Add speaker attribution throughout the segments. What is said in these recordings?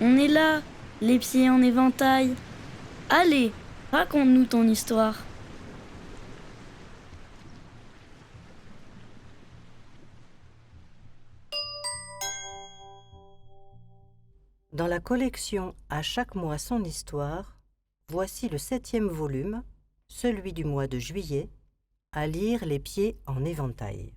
Speaker 1: On est là, les pieds en éventail. Allez, raconte-nous ton histoire.
Speaker 2: Dans la collection À chaque mois son histoire, voici le 7e volume, celui du mois de juillet, à lire les pieds en éventail.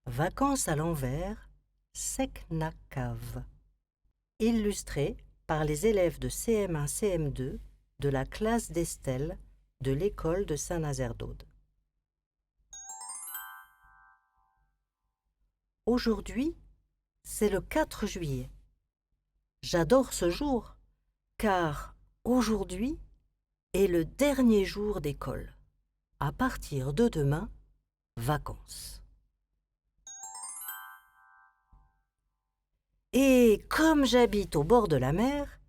Speaker 2: Vacances à l'envers, Seknakave. Illustré par les élèves de CM1 CM2 de la classe d'Estelle de l'école de Saint-Nazaire d'Aude. Aujourd'hui, c'est le 4 juillet. J'adore ce jour, car aujourd'hui est le dernier jour d'école. À partir de demain, vacances. Et comme j'habite au bord de la mer,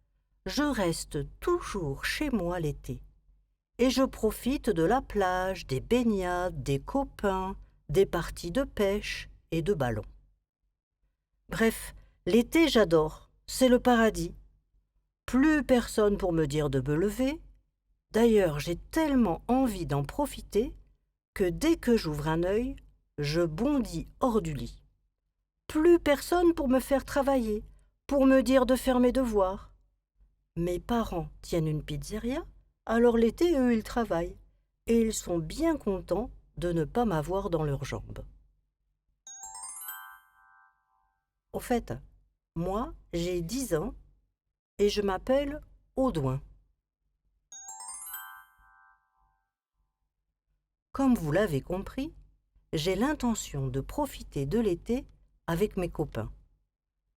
Speaker 2: je reste toujours chez moi l'été. Et je profite de la plage, des baignades, des copains, des parties de pêche et de ballon. Bref, l'été j'adore, c'est le paradis. Plus personne pour me dire de me lever. D'ailleurs, j'ai tellement envie d'en profiter que dès que j'ouvre un œil, je bondis hors du lit. Plus personne pour me faire travailler, pour me dire de faire mes devoirs. Mes parents tiennent une pizzeria, alors l'été, eux, ils travaillent. Et ils sont bien contents de ne pas m'avoir dans leurs jambes. Au fait, moi, j'ai 10 ans et je m'appelle Audouin. Comme vous l'avez compris, j'ai l'intention de profiter de l'été avec mes copains.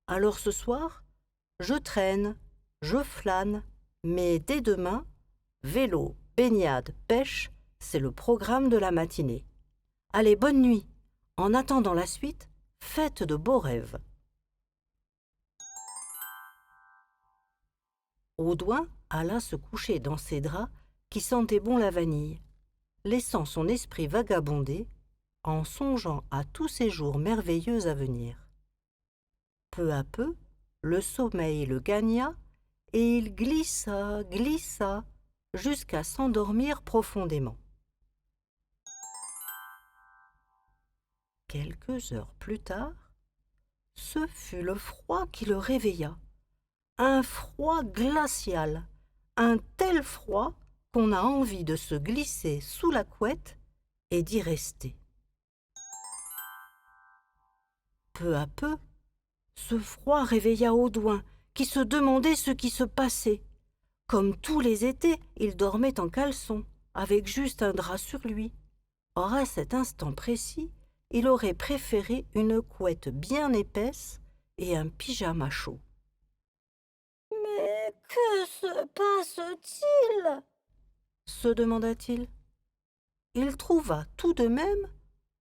Speaker 2: Alors ce soir, je traîne, je flâne, mais dès demain, vélo, baignade, pêche, c'est le programme de la matinée. Allez, bonne nuit. En attendant la suite, faites de beaux rêves. Audouin alla se coucher dans ses draps qui sentaient bon la vanille, laissant son esprit vagabonder en songeant à tous ces jours merveilleux à venir. Peu à peu, le sommeil le gagna et il glissa, glissa, jusqu'à s'endormir profondément. Quelques heures plus tard, ce fut le froid qui le réveilla. Un froid glacial, un tel froid qu'on a envie de se glisser sous la couette et d'y rester. Peu à peu, ce froid réveilla Audouin, qui se demandait ce qui se passait. Comme tous les étés, il dormait en caleçon, avec juste un drap sur lui. Or, à cet instant précis, il aurait préféré une couette bien épaisse et un pyjama chaud.
Speaker 3: Mais que se passe-t-il?
Speaker 2: Se demanda-t-il. Il trouva tout de même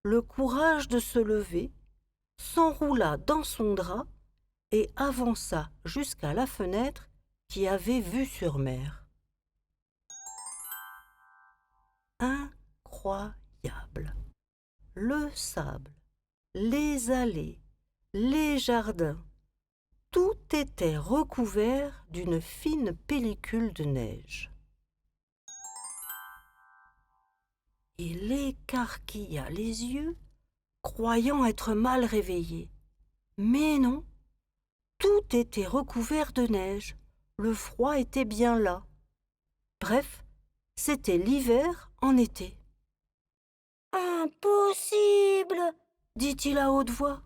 Speaker 2: le courage de se lever, s'enroula dans son drap et avança jusqu'à la fenêtre qui avait vue sur mer. Incroyable! Le sable, les allées, les jardins, tout était recouvert d'une fine pellicule de neige. Il écarquilla les yeux, croyant être mal réveillé. Mais non, tout était recouvert de neige. Le froid était bien là. Bref, c'était l'hiver en été.
Speaker 3: Impossible!
Speaker 2: Dit-il à haute voix.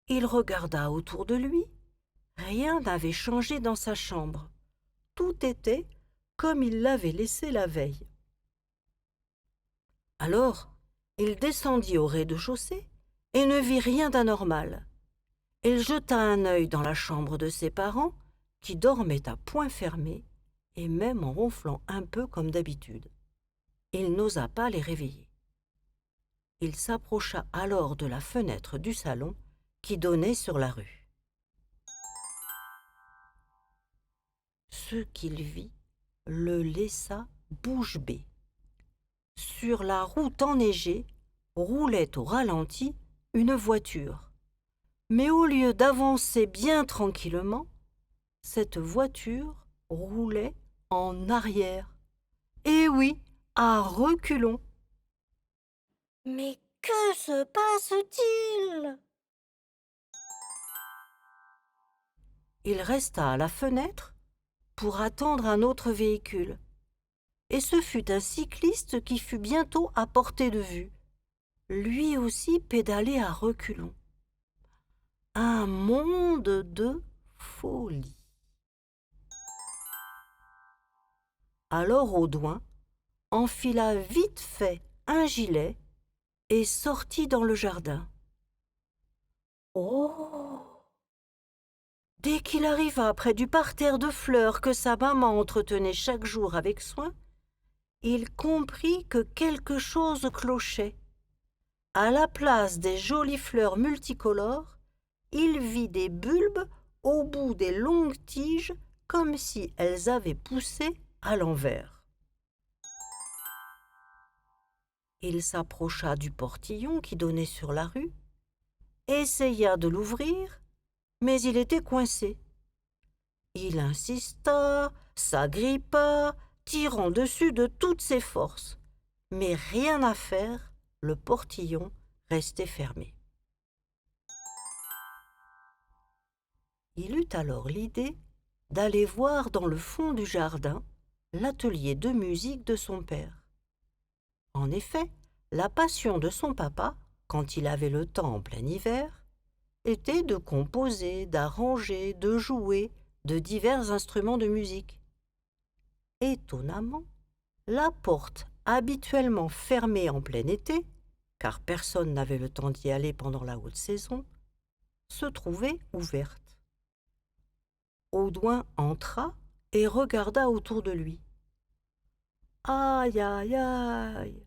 Speaker 2: Il regarda autour de lui. Rien n'avait changé dans sa chambre. Tout était comme il l'avait laissé la veille. Alors, il descendit au rez-de-chaussée et ne vit rien d'anormal. Il jeta un œil dans la chambre de ses parents, qui dormaient à poings fermés et même en ronflant un peu comme d'habitude. Il n'osa pas les réveiller. Il s'approcha alors de la fenêtre du salon qui donnait sur la rue. Ce qu'il vit le laissa bouche bée. Sur la route enneigée roulait au ralenti une voiture. Mais au lieu d'avancer bien tranquillement, cette voiture roulait en arrière. Et oui, à reculons.
Speaker 3: Mais que se passe-t-il?
Speaker 2: Il resta à la fenêtre pour attendre un autre véhicule. Et ce fut un cycliste qui fut bientôt à portée de vue. Lui aussi pédalait à reculons. Un monde de folie. Alors Audouin enfila vite fait un gilet et sortit dans le jardin.
Speaker 3: Oh!
Speaker 2: Dès qu'il arriva près du parterre de fleurs que sa maman entretenait chaque jour avec soin, il comprit que quelque chose clochait. À la place des jolies fleurs multicolores, il vit des bulbes au bout des longues tiges comme si elles avaient poussé à l'envers. Il s'approcha du portillon qui donnait sur la rue, essaya de l'ouvrir, mais il était coincé. Il insista, s'agrippa, tirant dessus de toutes ses forces, mais rien à faire, le portillon restait fermé. Il eut alors l'idée d'aller voir dans le fond du jardin l'atelier de musique de son père. En effet, la passion de son papa, quand il avait le temps en plein hiver, était de composer, d'arranger, de jouer de divers instruments de musique. Étonnamment, la porte habituellement fermée en plein été, car personne n'avait le temps d'y aller pendant la haute saison, se trouvait ouverte. Audouin entra et regarda autour de lui. Aïe, aïe, aïe!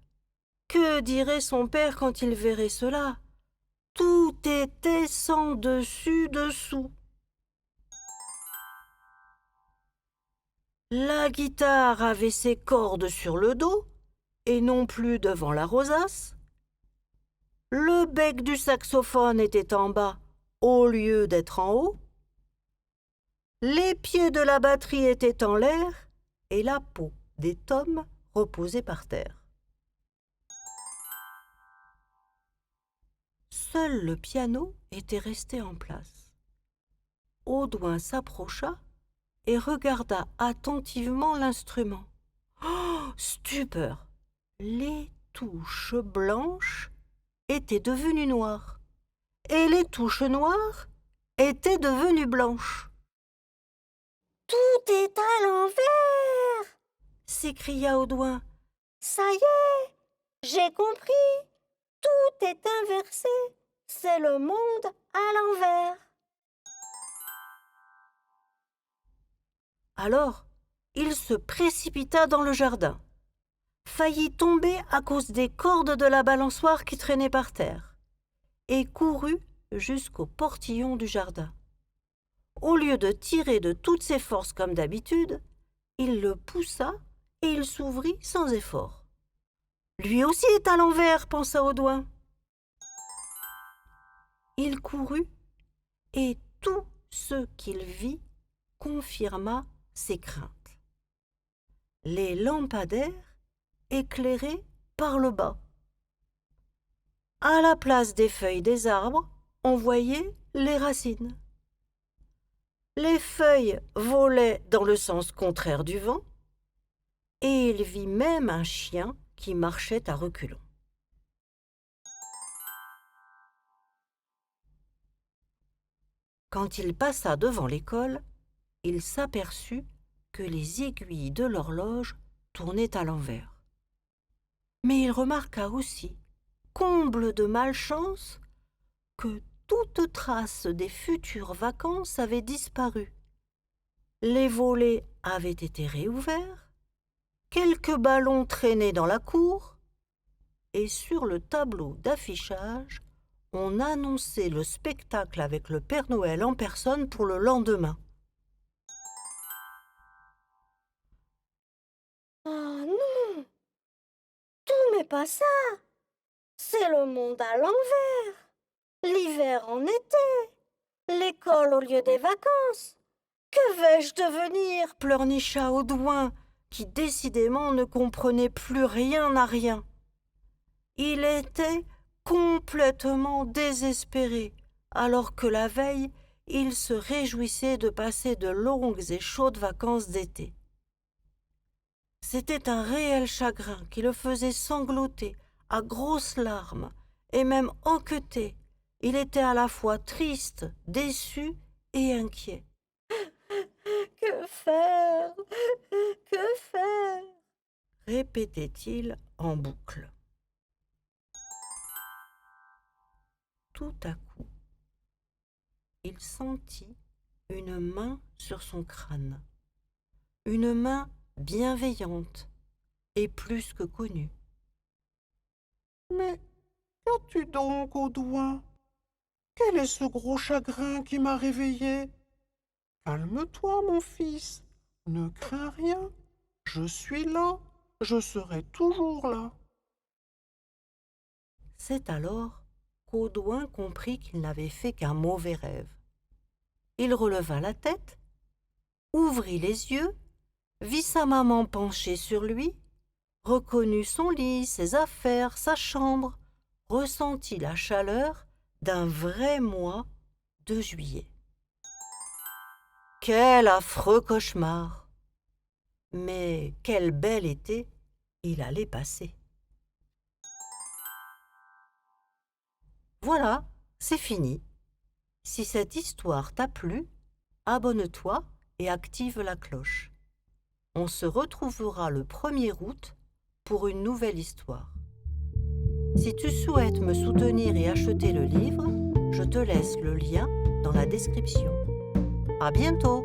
Speaker 2: Que dirait son père quand il verrait cela? Tout était sans dessus-dessous. La guitare avait ses cordes sur le dos, et non plus devant la rosace. Le bec du saxophone était en bas, au lieu d'être en haut. Les pieds de la batterie étaient en l'air, et la peau des tomes reposait par terre. Seul le piano était resté en place. Audouin s'approcha et regarda attentivement l'instrument. Oh, stupeur! Les touches blanches étaient devenues noires, et les touches noires étaient devenues blanches.
Speaker 3: Tout est à l'envers!
Speaker 2: S'écria Audouin.
Speaker 3: Ça y est, j'ai compris. Tout est inversé. C'est le monde à l'envers.
Speaker 2: Alors, il se précipita dans le jardin, faillit tomber à cause des cordes de la balançoire qui traînaient par terre, et courut jusqu'au portillon du jardin. Au lieu de tirer de toutes ses forces comme d'habitude, il le poussa et il s'ouvrit sans effort. Lui aussi est à l'envers, pensa Audouin. Il courut, et tout ce qu'il vit confirma ses craintes. Les lampadaires éclairaient par le bas. À la place des feuilles des arbres, on voyait les racines. Les feuilles volaient dans le sens contraire du vent, et il vit même un chien qui marchait à reculons. Quand il passa devant l'école, il s'aperçut que les aiguilles de l'horloge tournaient à l'envers. Mais il remarqua aussi, comble de malchance, que toute trace des futures vacances avait disparu. Les volets avaient été réouverts, quelques ballons traînaient dans la cour, et sur le tableau d'affichage, on annonçait le spectacle avec le Père Noël en personne pour le lendemain.
Speaker 3: Oh non, tout n'est pas ça. C'est le monde à l'envers. L'hiver en été. l'école au lieu des vacances. Que vais-je devenir?
Speaker 2: Pleurnicha Audouin, qui décidément ne comprenait plus rien à rien. Il était complètement désespéré, alors que la veille, il se réjouissait de passer de longues et chaudes vacances d'été. C'était un réel chagrin qui le faisait sangloter à grosses larmes et même enquêter. Il était à la fois triste, déçu et inquiet.
Speaker 3: Que faire? Que faire?
Speaker 2: Répétait-il en boucle. Tout à coup, il sentit une main sur son crâne, une main bienveillante et plus que connue.
Speaker 4: « Mais qu'as-tu donc, Audouin? Quel est ce gros chagrin qui m'a réveillé? Calme-toi, mon fils, ne crains rien, je suis là, je serai toujours là. »
Speaker 2: C'est alors qu'Audouin comprit qu'il n'avait fait qu'un mauvais rêve. Il releva la tête, ouvrit les yeux, vit sa maman penchée sur lui, reconnut son lit, ses affaires, sa chambre, ressentit la chaleur d'un vrai mois de juillet. Quel affreux cauchemar! Mais quel bel été il allait passer! Voilà, c'est fini. Si cette histoire t'a plu, abonne-toi et active la cloche. On se retrouvera le 1er août pour une nouvelle histoire. Si tu souhaites me soutenir et acheter le livre, je te laisse le lien dans la description. À bientôt!